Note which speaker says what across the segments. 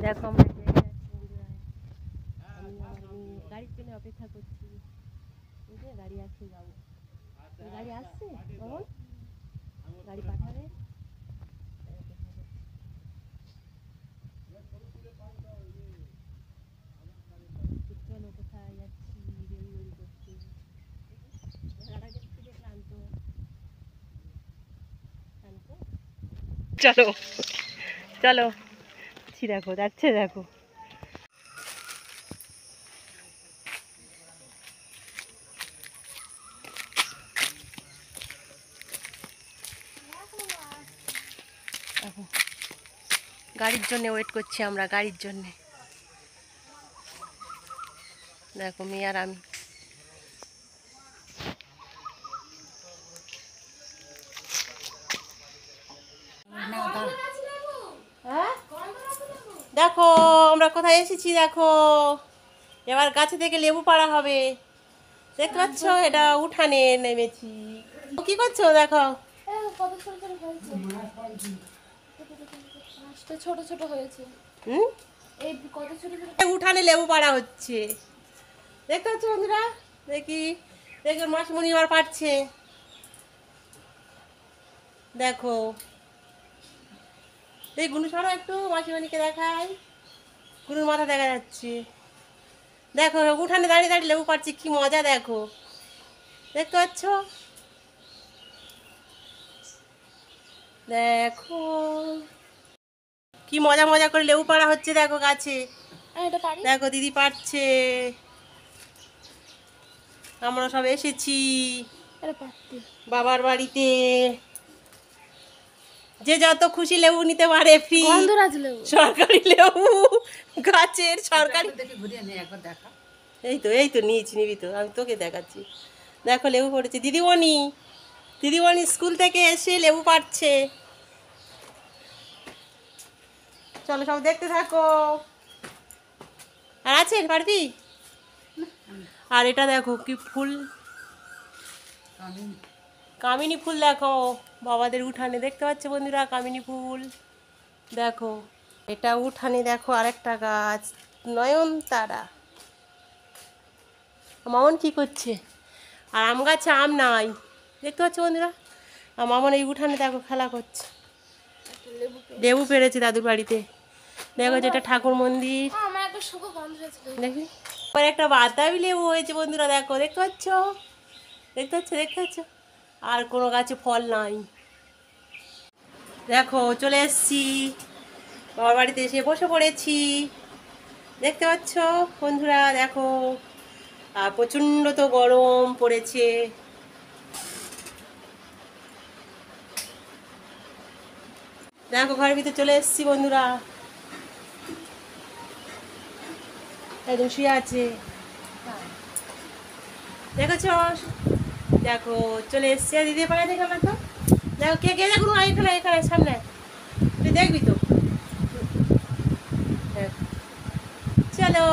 Speaker 1: দেখো আমরা ট্রেনে যাচ্ছি বন্ধুরা। আমি আমার মেয়ে গাড়ির জন্য অপেক্ষা করছি। এই যে গাড়ি আসছে, যাবো। গাড়ি আসছে, কখন গাড়ি পাঠাবে? চলো কোথায় যাচ্ছি, রেলওয়ে করতে। ক্লান্ত ক্লান্ত। চলো চলো, দেখো যাচ্ছে, দেখো গাড়ির জন্য ওয়েট করছি আমরা, গাড়ির জন্যে। দেখো মেয়ে আর আমি। দেখো আমরা কোথায় এসেছি, দেখো এবার গাছে থেকে লেবু পাড়া হবে। দেখতে পাচ্ছ, এটা উঠানে নেমেছি। কি করছো? দেখো
Speaker 2: ছোট ছোট হয়েছে।
Speaker 1: উঠানে লেবু পাড়া হচ্ছে, দেখতে পাচ্ছ বন্ধুরা। দেখি দেখো মাসমণি আবার পাড়ছে। দেখো এই গুনু সরো একটু, মাসিমণিকে দেখাই। গুনুর মাথা দেখা যাচ্ছে। দেখো উঠানে দাঁড়িয়ে দাঁড়িয়ে লেবু পাড়ছি, কি মজা দেখো, দেখতে পাচ্ছ। দেখো কি মজা মজা করে লেবু পাড়া হচ্ছে, দেখো গাছে। দেখো দিদি পাড়ছে, আমরা সব এসেছি বাবার বাড়িতে। যে যত খুশি লেবু নিতে পারে, ফ্রি সরকারি লেবু, গাছের সরকারি। এই তো নিয়েছি, নিবি তো, আমি তোকে দেখাচ্ছি। দেখো লেবু পড়েছে, দিদিমণি দিদিমণি স্কুল থেকে এসে লেবু পাড়ছে। চলো সব দেখতে থাকো। আর আছেন পারবি? আর এটা দেখো কি ফুল, কামিনী ফুল। দেখো বাবাদের উঠানে, দেখতে পাচ্ছ বন্ধুরা, কামিনী ফুল। দেখো এটা উঠানে, দেখো আরেকটা গাছ, নয়নতারা। মামন কি করছে? আর আম গাছে আম নাই, দেখতে পাচ্ছ বন্ধুরা। আর মামন এই উঠানে দেখো খেলা করছে, লেবু পেড়েছে দাদুর বাড়িতে। দেখো যেটা ঠাকুর মন্দির, দেখি পরে একটা বাতাবি লেবু হয়েছে বন্ধুরা। দেখো দেখতে পাচ্ছ, দেখতে পাচ্ছ, দেখতে পাচ্ছ। আর কোনো গাছে ফল নাই। দেখো চলে এসছি বাবার বাড়িতে, এসে বসে পড়েছি, দেখতে পাচ্ছ বন্ধুরা। দেখো আর প্রচণ্ড তো গরম পড়েছে। দেখো ঘরের ভিতরে চলে এসছি বন্ধুরা, একদম শুয়ে আছে, দেখেছ। দেখো চলে এসছি, দিদি পাড়ায় দেখো না তো। দেখো কে কে, দেখো এখানে এখানে সামনে, তুই দেখবি তো। চলো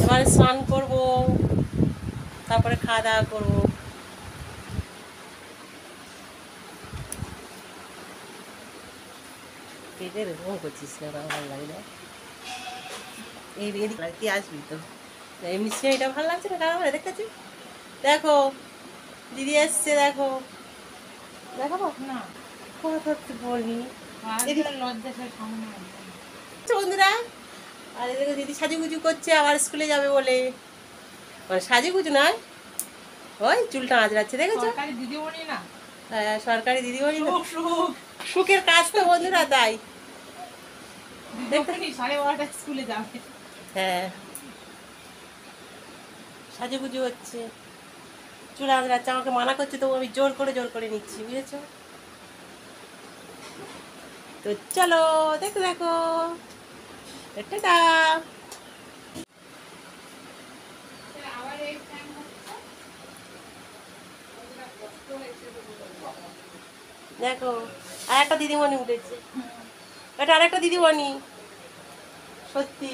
Speaker 1: এবারে স্নান করবো, তারপরে খাওয়া দাওয়া করবো। পেটে এরকম করছিস না, ভালো লাগে না। এই এদিক তুই আসবি তো, এমনি এটা ভালো লাগছে না, কারণ দেখতে পাচ্ছি। দেখো দিদি এসছে, দেখো দেখাবো না, কথা বলবি বন্ধুরা। আর এদিকে দিদি সাজুগুজু করছে, আবার স্কুলে যাবে বলে। সাজুগুজু নয়, ওই চুলটা আঁচড়াচ্ছে, দেখেছো?
Speaker 2: দিদিমণি না,
Speaker 1: হ্যাঁ সরকারি দিদিমণি, সুখের কাজ তো বন্ধুরা, তাই
Speaker 2: 12:30 স্কুলে যাবে।
Speaker 1: হ্যাঁ সাজুগুজু হচ্ছে, চুল আঁচড়াচ্ছে, আমাকে মানা করছে, তবু আমি জোর করে নিচ্ছি, বুঝেছো? তো চলো দেখো দেখো, টাটা। দেখো আর একটা দিদিমণি উঠেছে, এটা আরেকটা দিদিমণি, সত্যি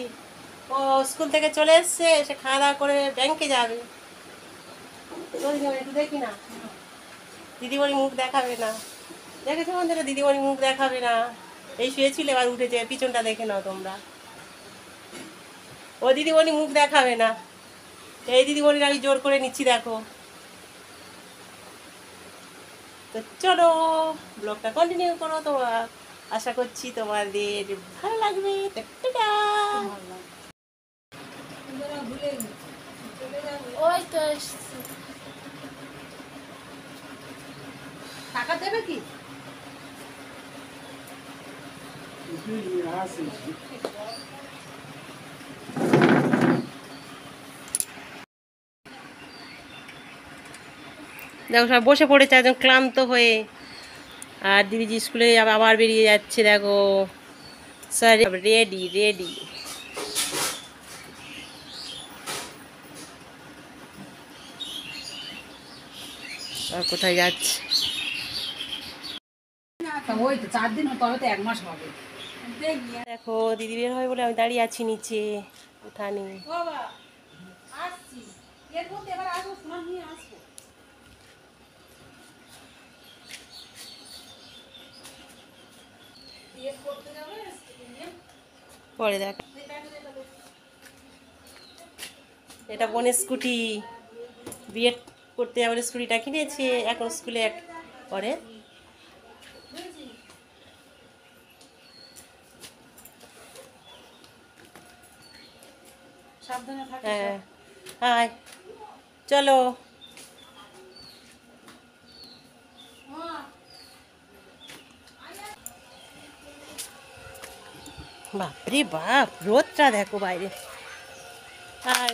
Speaker 1: ও স্কুল থেকে চলে এসছে, সে খাওয়া দাওয়া করে ব্যাংকে যাবে। একটু দেখি না, দিদিমণি মুখ দেখাবে না। দেখেছো বন্ধুরা, দিদিমণি মুখ দেখাবে না। এই শুয়েছিল, এবার উঠেছে, পিছনটা দেখে নাও তোমরা। ও দিদিমণি মুখ দেখাবে না। এই দিদিমণির আমি জোর করে নিচ্ছি, দেখো। তো চলো ব্লগটা কন্টিনিউ করো, তোমার আশা করছি তোমাদের ভালো লাগবে। টাটা।
Speaker 2: ওই তো এসছি।
Speaker 3: টাকা দেবে কি?
Speaker 1: দেখো সব বসে পড়েছে একদম ক্লান্ত হয়ে। আর দিদিজি স্কুলে আবার বেরিয়ে যাচ্ছে, দেখো স্যার রেডি রেডি। আর কোথায় যাচ্ছে?
Speaker 3: ওই তো 4 দিন, তবে তো 1 মাস হবে।
Speaker 1: দেখো দিদি বের হয় বলে আমি দাঁড়িয়ে আছি নিচে উঠানে। পরে দেখ, এটা বোনের স্কুটি। বিয়ে করতে যাবার স্কুটিটা কিনেছে, এখন স্কুলে পরে।
Speaker 3: সাবধানে থাকো।
Speaker 1: হ্যাঁ হাই, চলো। বাপরে বাপ, রোদটা দেখো বাইরে। আর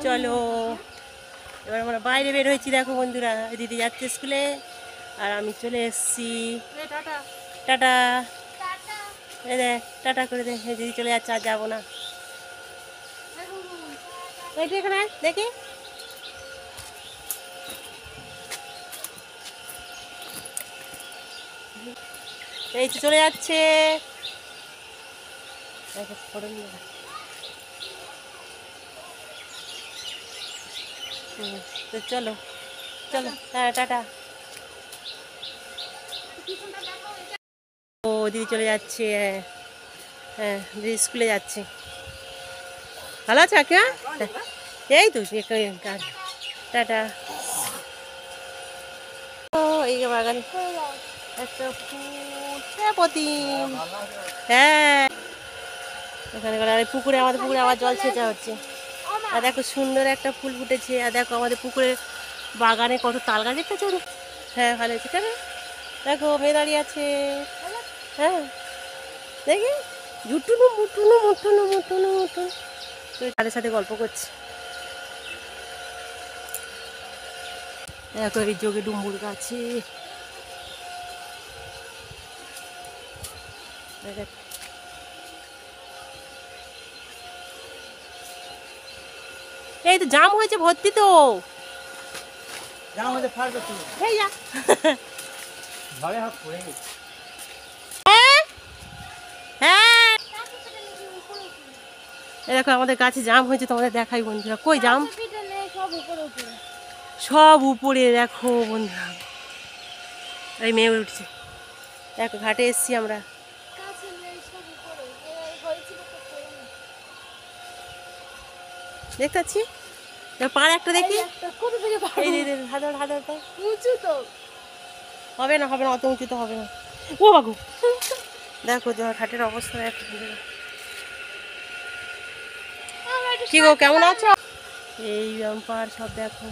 Speaker 1: চলো এবার আমরা বাইরে বের হয়েছি, দেখো বন্ধুরা। দিদি যাচ্ছে স্কুলে আর আমি চলে এসেছি।
Speaker 2: টাটা।
Speaker 1: টাটা। এই দেখ, টাটা করে দে। এই দিদি চলে যাচ্ছে, আর যাবো না। একটু এখানে আয়, দেখি। এই তো চলে যাচ্ছে। দেখো, ফটো নিয়ে যা। তো চলো চলো, হ্যাঁ টাটা। ও দিদি চলে যাচ্ছে, হ্যাঁ হ্যাঁ, দিদি স্কুলে যাচ্ছে। ভালো আছে আঁকে? এই তো টাটা। ও এই যে বাগানে একটা ফুল, হ্যাঁ প্রতিম, হ্যাঁ এখানে আর এই পুকুরে, আমাদের পুকুরে আবার জল ছেঁচা হচ্ছে। আর দেখো সুন্দর একটা ফুল ফুটেছে। আর দেখো আমাদের পুকুরের বাগানে কত তাল গাছ দেখতেছো? হ্যাঁ ভালো হয়েছে, কেন দেখো মেয়ে দাঁড়িয়ে আছে। হ্যাঁ দেখি, ঝুটুনু মুটুনু মুটুনু মুটুনু মুটুনু, তো তাদের সাথে গল্প করছি। দেখো এই যোগে ডুম্বুর গাছে এই তো জাম হয়েছে ভর্তি, তো
Speaker 4: জাম হতে পারবে তো,
Speaker 1: এই যা।
Speaker 4: ভাবে হাত পড়ে গেছে।
Speaker 1: হ্যাঁ হ্যাঁ, এই দেখো আমাদের গাছে জাম হয়েছে, তোমাদের দেখাই বন্ধুরা। কই জাম? সব উপরে দেখো বন্ধুরা। এই মেয়ে উঠছে, দেখো ঘাটে এসছি আমরা। দেখতে পাচ্ছি, পাড় একটা দেখি। এই যে হাজার হাজার
Speaker 2: উঁচু তো।
Speaker 1: হবে না, হবে না, অত উঁচু তো হবে না। ও বাবু দেখো তোমার ঘাটের অবস্থা দেখো। কি গো, কেমন আছো? এই পাড় সব দেখো।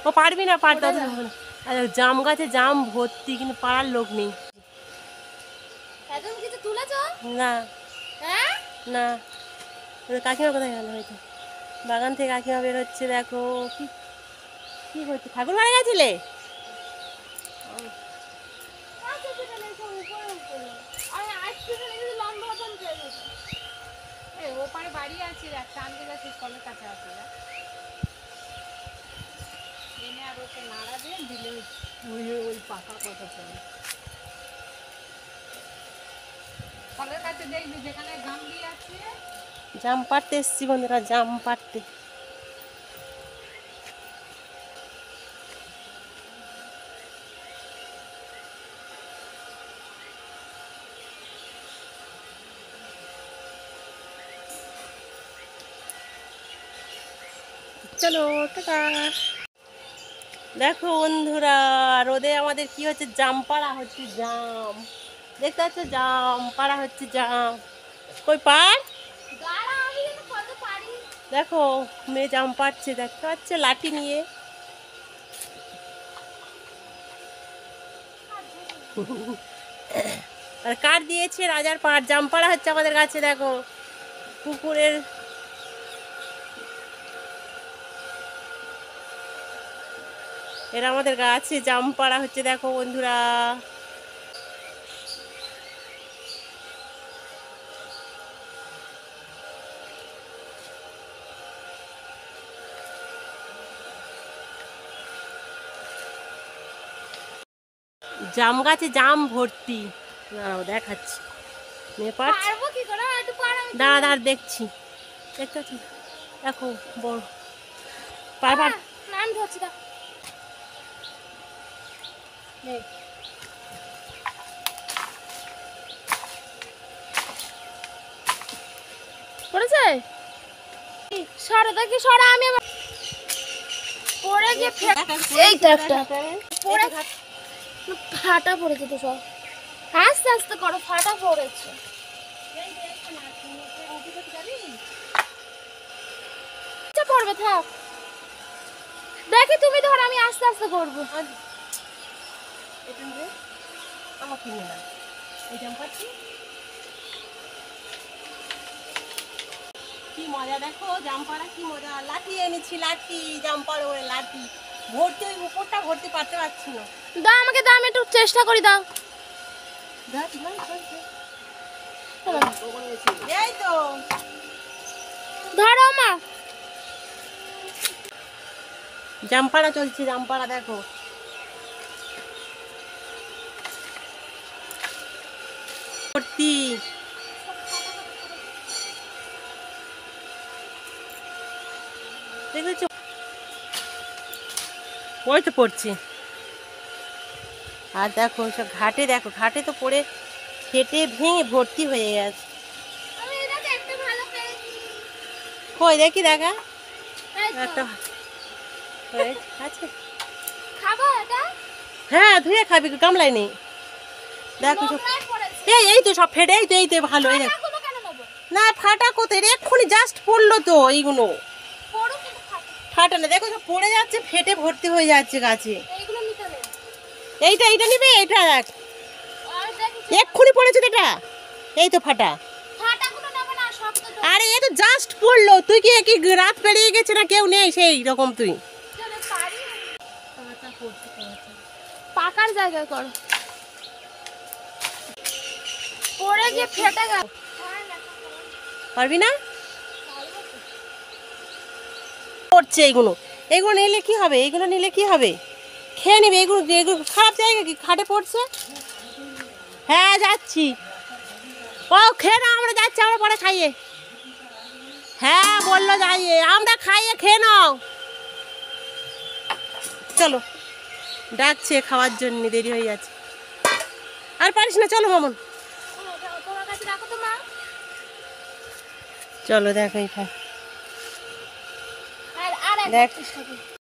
Speaker 1: ও পারবি না, পারতে হবে না। আর জাম গাছে জাম ভর্তি, কিন্তু পাড়ার লোক নেই।
Speaker 2: এখন কিছু তুলেছো?
Speaker 1: না
Speaker 2: হ্যাঁ?
Speaker 1: না, কাকিমা কোথায় গেল? হয়তো বাগান থেকে কাকিমা বের হচ্ছে, দেখো কি কি হচ্ছে। ঠাকুর বাড়ি গেছিলে?
Speaker 2: ওপারে বাড়ি আছে, একটা আনতে যাচ্ছে কলের কাছে আছে। এনে আর ওকে নাড়া দিয়ে দিলে ওই পাকা কথা চলে। কলের কাছে দেখবি যেখানে গামলি আছে।
Speaker 1: জাম পাড়তে এসছি বন্ধুরা, জাম পাড়তে। চলো টাটা। দেখো বন্ধুরা, রোদে আমাদের কি হচ্ছে, জাম পাড়া হচ্ছে, জাম দেখতে পাচ্ছ, জাম পাড়া হচ্ছে, জাম। কই পাড়,
Speaker 2: দাঁড়া আমি যেন কত পারি।
Speaker 1: দেখো মেয়ে জাম পাড়ছে, দেখতে পাচ্ছে লাঠি নিয়ে। আর কাঠ দিয়েছে রাজার পাড়, জাম পাড়া হচ্ছে আমাদের গাছে। দেখো পুকুরের এরা আমাদের গাছে জাম পাড়া হচ্ছে, দেখো বন্ধুরা। জাম গাছে জাম ভর্তি, দাঁড়াও দেখাচ্ছি। নেপাল
Speaker 2: পারবো কি করে একটু পার আমি।
Speaker 1: দাঁড়া দাঁড়া দেখছি, দেখতে পাচ্ছি, দেখো বড় পারবার
Speaker 2: প্ল্যান ধরছি দা। পড়েছে সরা দেখি সরা আমি আবার পড়ে গিয়ে এই তো একটা পড়ে ফাটা পড়েছে তো সব। আস্তে আস্তে করো, ফাটা পড়েছে। আচ্ছা পড়বে থাক, দেখি তুমি ধর, আমি আস্তে আস্তে করবো।
Speaker 1: আমার কিনে না এই জাম পাচ্ছি, কি মজা দেখো জাম পাড়া, কি মজা। লাঠি এনেছি, লাঠি জাম পাড়া ওরে লাঠি ভর্তি, ওই উপরটা ভর্তি পারতে পারছি না।
Speaker 2: দাও আমাকে, দাও আমি একটু চেষ্টা করি, দাও।
Speaker 1: ধর, ধর, ধর, ধর। এই তো
Speaker 2: ধরো মা।
Speaker 1: জামপাড়া চলছে, জামপাড়া দেখো। ভর্তি দেখেছো, ওই তো পড়ছে। আর দেখো সব ঘাটে, দেখো ঘাটে তো পড়ে ফেটে ভেঙে ভর্তি হয়ে গেছে।
Speaker 2: আমি এটাকে একটা ভালো পেয়েছি।
Speaker 1: কই দেখি, দেখা
Speaker 2: এই তো।
Speaker 1: একটা আছে।
Speaker 2: খাবো এটা?
Speaker 1: হ্যাঁ ধুয়ে খাবি, গামলায় নেই। দেখো সব
Speaker 2: নোংরায় পড়েছে।
Speaker 1: এই তো সব ফেটে, এই তো ভালো। এই দেখো,
Speaker 2: ফাটাগুলো কেন নেবো?
Speaker 1: না ফাটা কোথায় রে, এক্ষুনি জাস্ট পড়লো তো এইগুলো।
Speaker 2: পড়ুক কিন্তু ফাটা।
Speaker 1: ফাটা না, দেখো সব পড়ে যাচ্ছে, ফেটে ভর্তি হয়ে যাচ্ছে গাছে।
Speaker 2: এইগুলো নিতে নেই।
Speaker 1: এইটা নিবে, এইটা দেখ
Speaker 2: আর দেখি
Speaker 1: এক্ষুনি পড়েছে তো এটা, এই তো ফাটা।
Speaker 2: ফাটাগুলো নেবো না, শক্ত তো।
Speaker 1: আরে এ তো জাস্ট পড়লো, তুই কি রাত পেরিয়ে গেছে না, কেউ নেই সেই রকম তুই।
Speaker 2: চলে পারি। পাকার জায়গায় করো। পড়ে গিয়ে ফেটে গেল।
Speaker 1: পারবি না, পড়ছে এইগুলো, এইগুলো নিলে কি হবে, এইগুলো নিলে কি হবে, খেয়ে নিবে এগুলো। এগুলো খারাপ জায়গা কি, খাটে পড়ছে। হ্যাঁ যাচ্ছি, ও খেয়ে নাও, আমরা যাচ্ছি, আমরা পরে খাইয়ে। হ্যাঁ বললো যাইয়ে, আমরা খাইয়ে খেয়ে নাও। চলো, ডাকছে খাওয়ার জন্য, দেরি হয়ে যাচ্ছে। আর পারিস না, চলো মামন।
Speaker 2: তোমার কাছে রাখো তো মা।
Speaker 1: চলো দেখো এই খাই
Speaker 2: আর আর
Speaker 1: দেখ।
Speaker 2: একটা চেষ্টা করি।